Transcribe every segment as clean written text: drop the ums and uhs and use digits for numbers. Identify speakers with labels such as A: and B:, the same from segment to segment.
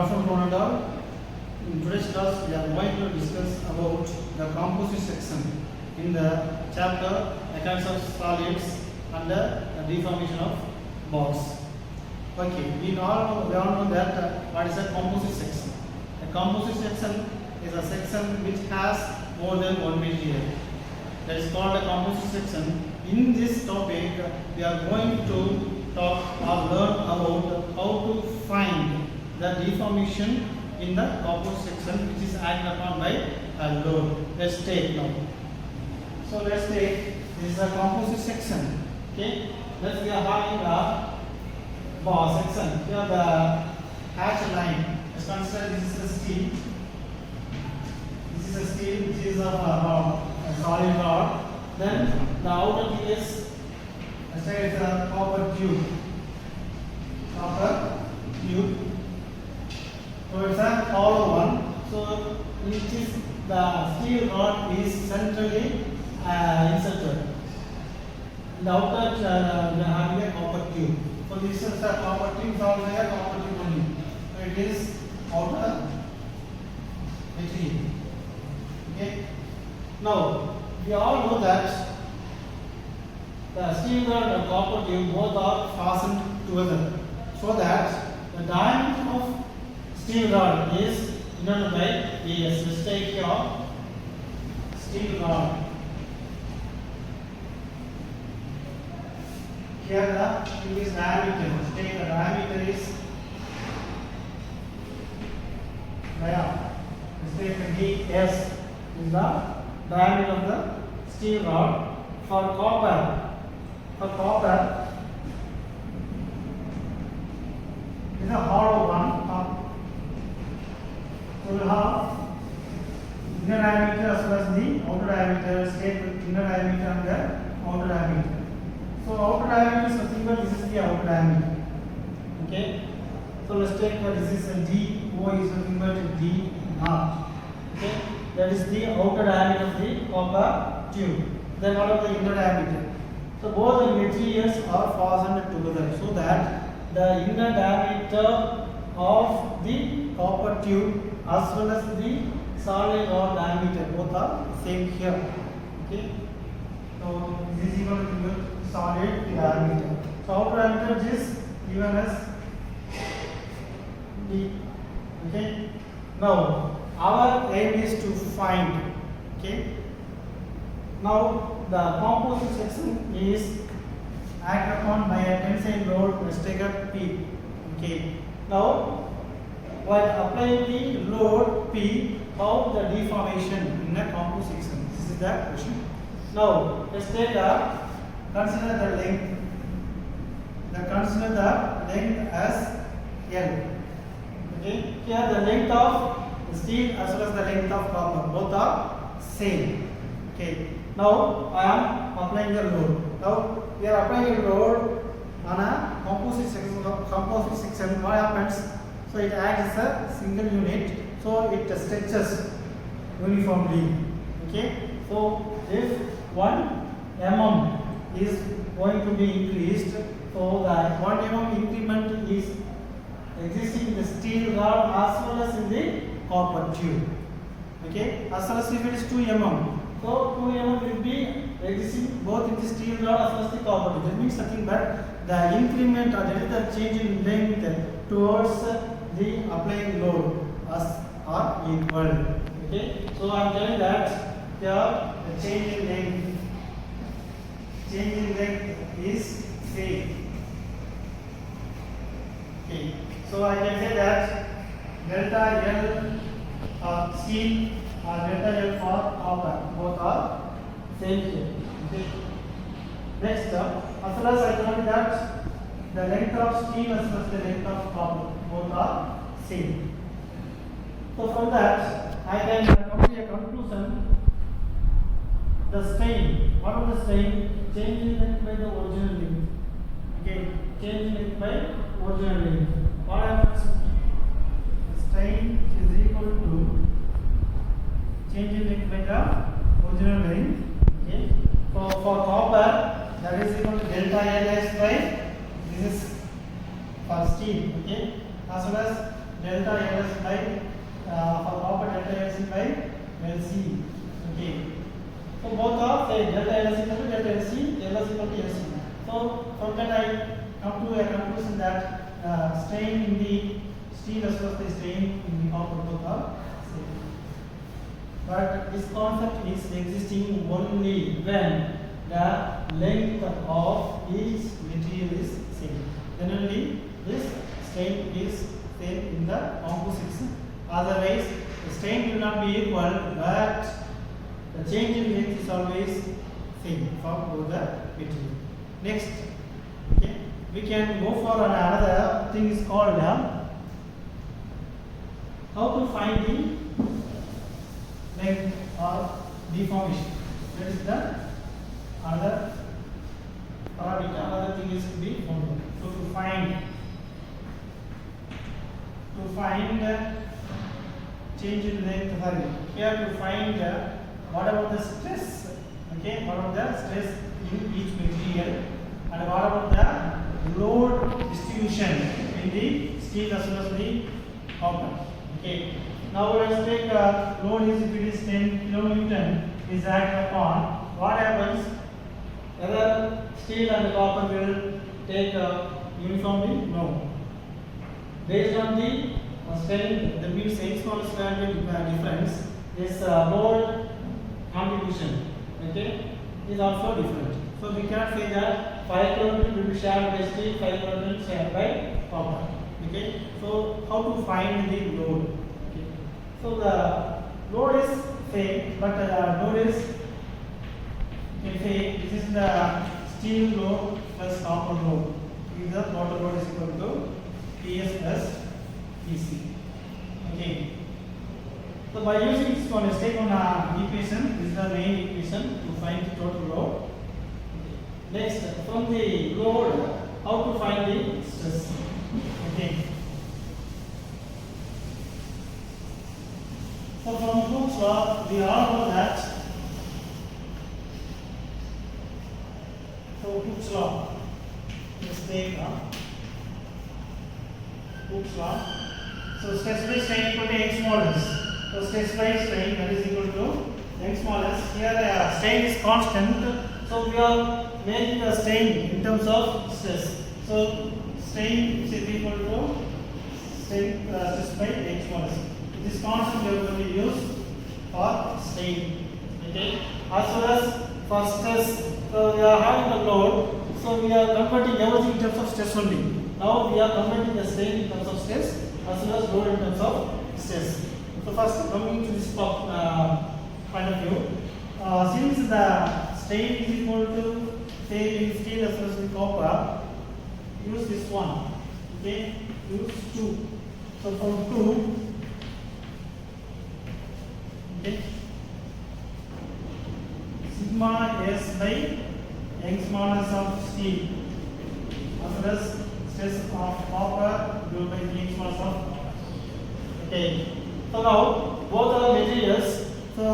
A: afternoon, one and all. In today's class, we are going to discuss about the composite section in the chapter Mechanics of Solids and the deformation of bonds. Okay, we all know that what is a composite section. A composite section is a section which has more than one material. That is called a composite section. In this topic, we are going to talk or learn about how to find the deformation in the composite section which is acted upon by a load. Let's take now. So let's take this is a composite section. Okay, let's we are having a bar section. Here the hatch line. Let's consider this is a steel. This is a steel. This is a solid rod. Then the outer is let's say it's a copper tube. Copper tube. So it's a hollow one. So which is the steel rod is centrally inserted. In the outer we are having a copper tube. So this is a copper tube. Also a copper tube only. So it is outer material. Okay. Now we all know that the steel rod and copper tube both are fastened together, so that the diameter of steel rod is denoted by AS. Let's take here steel rod. Here the tube is diameter. Let's take the diameter is there. Let's take the DS is the diameter of the steel rod. For copper is a hollow one. So we have inner diameter as well as the outer diameter. Take the inner diameter and the outer diameter. So outer diameter is nothing but this is the outer diameter. Okay. So let's take this is a D. O is nothing but D naught. Okay. That is the outer diameter of the copper tube. Then what of the inner diameter? So both the materials are fastened together, so that the inner diameter of the copper tube as well as the solid rod diameter both are same here. Okay. So this is equal to the solid diameter. So outer diameter is given as D. Okay. Now our aim is to find. Okay. Now the composite section is acted upon by a tensile load. Let's take a P. Okay. Now while applying the load P, how the deformation in a composite section? This is the question. Now let's take a consider the length. Consider the length as L. Okay. Here the length of steel as well as the length of copper both are same. Okay. Now I am applying a load. Now we are applying a load on a composite section. What happens? So it acts as a single unit. So it stretches uniformly. Okay. So if 1 mm is going to be increased, so that 1 mm increment is existing in the steel rod as well as in the copper tube. Okay. As well as if it is 2 mm. So 2 mm will be existing both in the steel rod as well as the copper tube. That means nothing but the increment or the change in length towards the applying load as are equal. Okay. So I am telling that here the change in length is same. Okay. So I can say that delta L for steel or delta L for copper both are same here. Okay. Next up, as well as I told that the length of steel as well as the length of copper both are same. So from that I can come to a conclusion. The strain, what of the strain? Change in length by the original length. Okay, change in length by original length. What happens? Strain is equal to change in length by the original length. Okay. So for copper, that is equal to delta Ls by this is for steel. Okay. As well as delta LS by for copper delta LS by LC. Okay. So both are same, delta LS equal to delta LC, LS equal to LC. So from that I come to a conclusion that strain in the steel as well as the strain in the copper both are same. But this concept is existing only when the length of each material is same. Then only this strain is same in the composites. Otherwise, the strain will not be equal, but the change in length is always same for both the material. Next, okay, we can go for another thing is called how to find the length or deformation. That is the other parameter. Other thing is to be found. So to find change in length, we have to find what about the stress, okay, what about the stress in each material, and what about the load distribution in the steel as well as the copper. Okay, now let's take load is, if it is 10 kilonewton is acted upon, what happens, whether steel and copper will take uniformly? No. Based on the strength, the means Young's modulus value difference, this load contribution, okay, is also different. So we cannot say that 5 kilonewton will be shared by steel, 5 kilonewton shared by copper. Okay, so how to find the load? Okay, so the load is same, but the load is, you can say this is the steel load plus copper load. Is the total load is equal to PS plus PC. Okay. So by using this one, let's take one equation. This is the main equation to find the total load. Okay. Next, from the load, how to find the stress? Okay. So from Hooke's law, we all know that. So Hooke's law. Let's take Hooke's law. So stress by strain equal to Young's modulus. So stress by strain, that is equal to Young's modulus. Here strain is constant. So we are making the strain in terms of stress. So strain is equal to strain stress by Young's modulus. This constant we are going to use for strain. Okay. As well as for stress, so we are having a load. So we are converting everything in terms of stress only. Now we are converting the strain in terms of stress as well as load in terms of stress. So first coming to this point of view, since the strain is equal to say in steel as well as in copper, use this one. Okay, use 2. So from 2, okay, sigma S by Young's modulus of steel as well as stress of copper divided by Young's modulus of copper. Okay. So now both are materials. So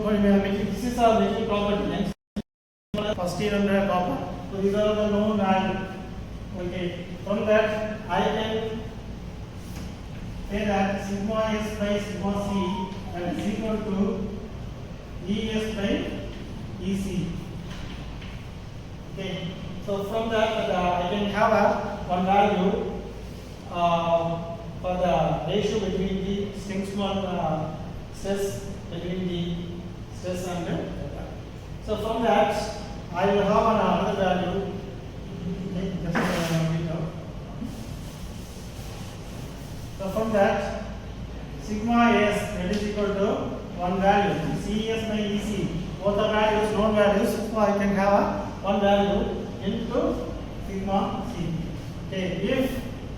A: this is our material property Young's modulus for steel and copper. So these are the known values. Okay. From that I can say that sigma S by sigma C is equal to ES by EC. Okay, so from that I can have one value for the ratio between the Young's modulus stress between the stress and the delta. So from that I will have another value. Okay, so from that sigma S, that is equal to one value CS by EC. Both are values, known values. So I can have one value into sigma C. Okay, if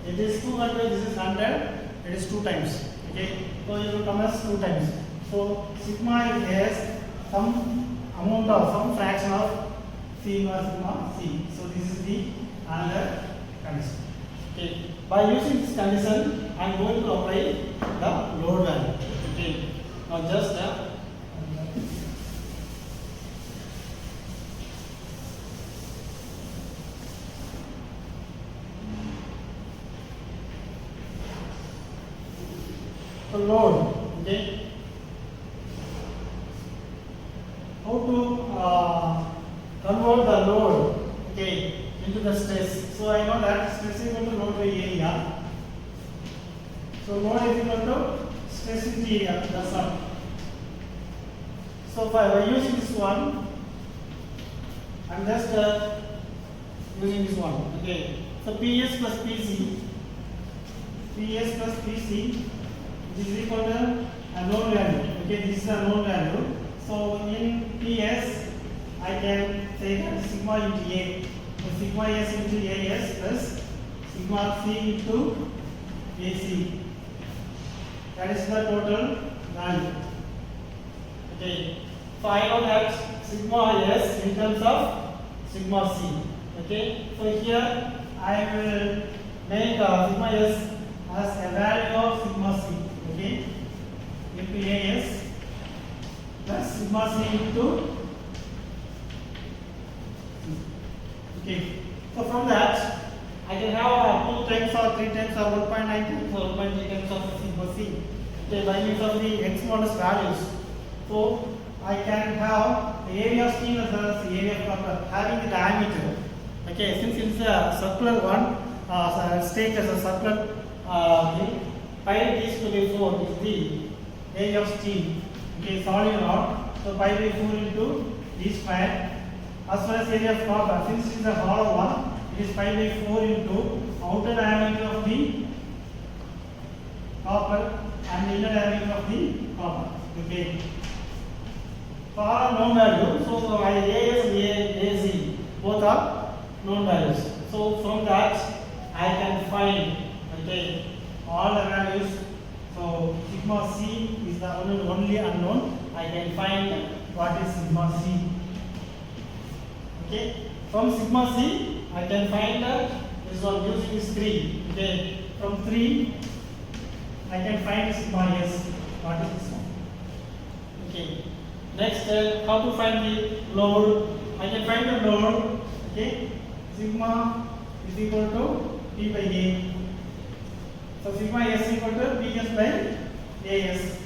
A: it is 200, this is 100, it is 2 times. Okay, so it will come as 2 times. So sigma is some amount of some fraction of sigma C. So this is the another condition. Okay, by using this condition, I am going to apply the load value. Okay, now just the load. Okay. How to convert the load, okay, into the stress. So I know that stress is equal to load by area. So load is equal to stress into area. That's all. So by using this one, I'm just using this one. Okay. So PS plus PC, PS plus PC, which is equal to a known value. Okay, this is a known value. So in PS, I can say that sigma into A. So sigma S into AS plus sigma C into AC. That is the total value. Okay. So I know that sigma S in terms of sigma C. Okay. So here I will make sigma S as a value of sigma C. Okay. Into AS plus sigma C into. Okay. So from that, I can have 2 times or 3 times or 1.9 times or 1.3 times of sigma C. Okay, by use of the Young's modulus values. So I can have the area of steel as well as the area of copper having the diameter. Okay, since it's a circular one, stake as a circular thing, pi d square by 4 is the area of steel. Okay, solid rod. So pi by 4 into d square. As far as area of copper, since it is a hollow one, it is pi by 4 into outer diameter of the copper and the inner diameter of the copper. Okay. For all known values, so AS and AC both are known values. So from that I can find, okay, all the values. So sigma C is the only unknown. I can find what is sigma C. Okay. From sigma C I can find this one using this 3. Okay. From 3 I can find sigma S. What is this one? Okay. Next, how to find the load? I can find the load. Okay. Sigma is equal to P by A. So sigma S equal to PS by AS.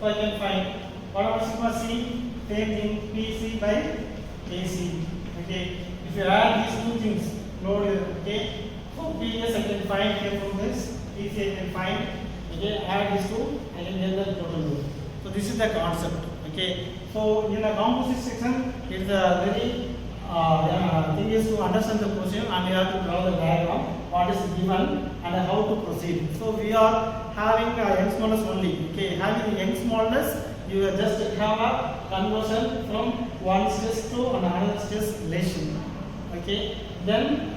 A: So I can find whatever sigma C, same thing PC by AC. Okay. If you add these two things, load. Okay. So PS I can find here from this. PC I can find. Okay. Add these two, I can get the total load. So this is the concept. Okay. So in the composite section, it's a very thing is to understand the question and you have to draw the diagram, what is given and how to proceed. So we are having Young's modulus only. Okay, having Young's modulus, you just have a conversion from one stress to another stress relation. Okay, then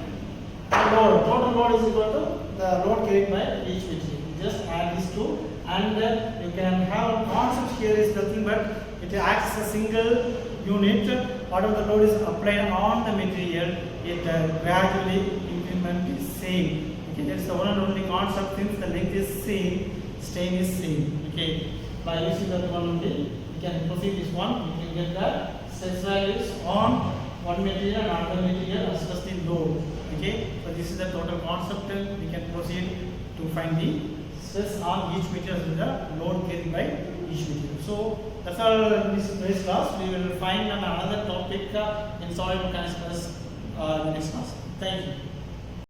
A: the load, total load is equal to the load carried by each material. Just add these two, and you can have a concept here is nothing but it acts as a single unit. Whatever the load is applied on the material, it gradually increment is same. Okay, that's the one and only concept. Since the length is same, strain is same. Okay, by using that one only, you can proceed this one. You can get the stress values on one material and another material as well as the load. Okay, so this is the total concept. We can proceed to find the stress on each material with the load carried by each material. So that's all in this class. We will find another topic in solid mechanics class in the next class. Thank you.